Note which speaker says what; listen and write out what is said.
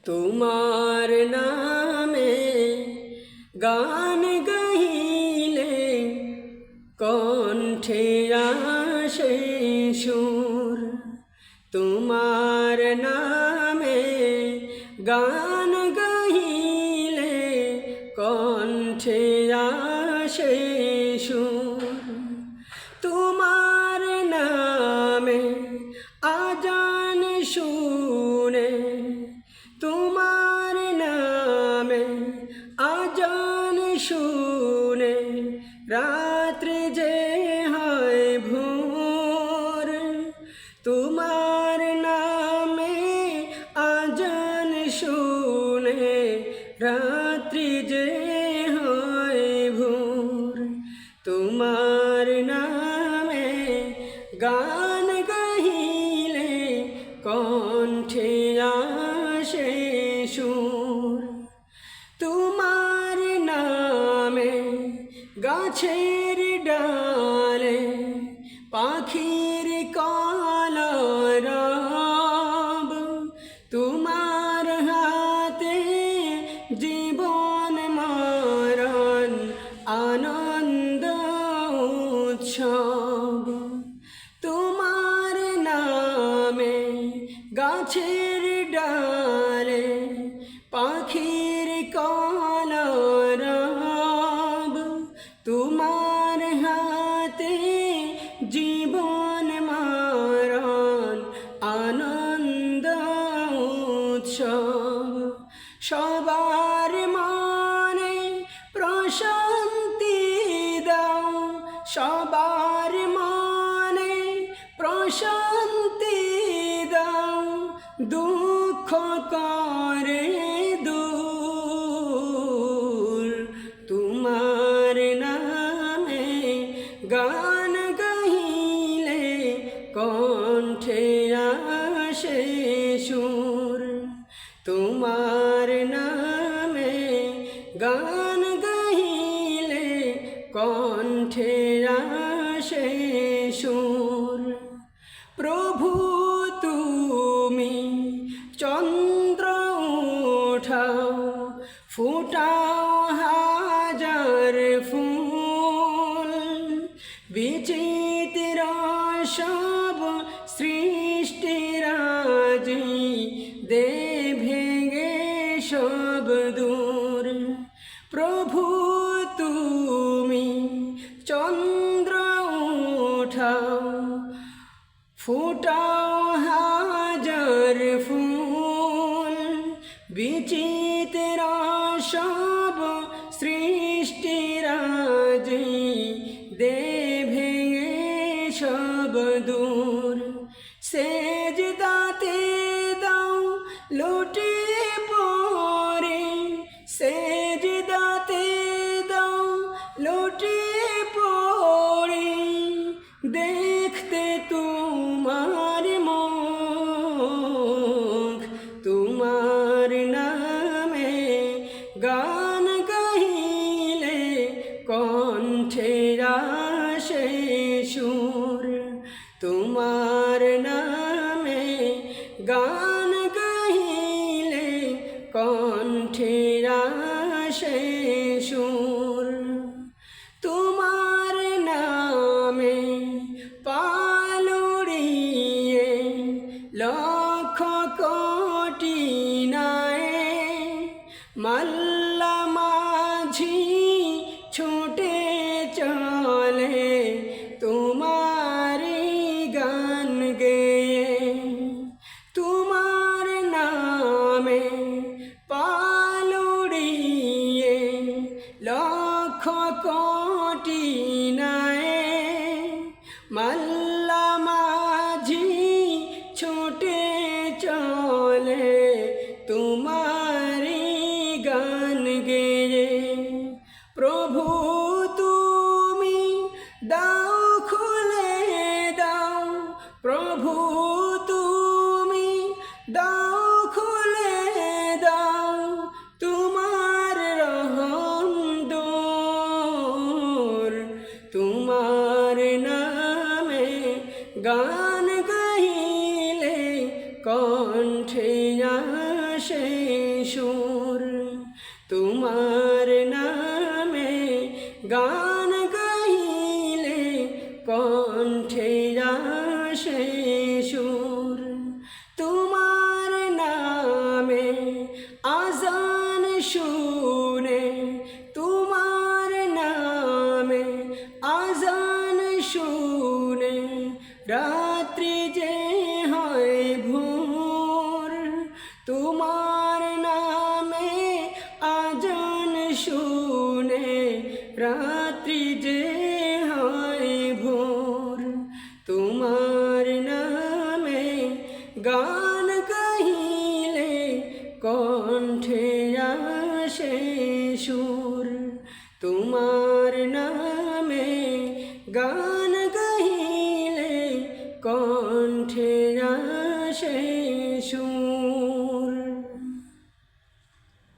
Speaker 1: তোমার নামে গান গাইলে কণ্ঠে আসে সুর। তোমার নামে গান গাইলে কণ্ঠে আসে সুর। তোমার নামে আজান শুনে, তোমার নামে আজান শুনে রাত্রি যে হয় ভোর। তোমার নামে আজান শুনে রাত্রি যে হয় ভোর। তোমার নামে গান গাইলে কণ্ঠে আসে সুর। তোমার নামে গাছের ডালে পাখির কলরব। তোমার হাতে জীবন মরণ আনন্দ উৎসব। তোমার নামে গাছের ডালে পাখির কলরব। তোমার হাতে জীবন মরণ আনন্দ উৎসব। সবার মনে প্রশান্তি দাও, সবার মনে প্রশান্তি দাও, দুঃখ করে দূর। তোমার নামে গান গাইলে কণ্ঠে আসে সুর। তোমার নামে গান গাইলে কণ্ঠে আসে সুর। প্রভু তুমি চন্দ্র উঠাও, ফুটাও হাজার ফুল। বিচিত্র সব সৃষ্টিরাজি দে ভেঙে সব দূর। প্রভু তুমি চন্দ্র উঠাও, ফুটাও হাজার ফুল। বিচিত্র সব সৃষ্টিরাজি দে ভেঙে সব দূর। সেজদাতে দাও লুটিয়ে পড়ে, সেজদাতে দাও লুটিয়ে পড়ে। দেখতে তোমার মুখ, তোমার নামে গান গাইলে কণ্ঠে আসে সুর। তোমার নামে গান গাইলে কণ্ঠে আসে সুর। তোমার নামে পালুড়িয়ে লক্ষ কোটি নাই, মাল্লা মাঝি ছুটে চলে তোমারি গান গেয়ে। তোমার নামে পালুড়িয়ে লক্ষ কোটি নাই, মাল্লা মাঝি ছুটে চলে তোমারি গান গেয়ে। প্রভু তুমি দাও খুলে দাও, প্রভু তুমি দাও খুলে দাও, তোমার রহম দূর। তোমার নামে গান গাইলে কণ্ঠে আসে সুর, তোমার নামে গান গাইলে কণ্ঠে আসে সুর, তোমার নামে আজান শুনে, তোমার নামে আজান শুনে রাত্রি যে হয় ভোর, তোমার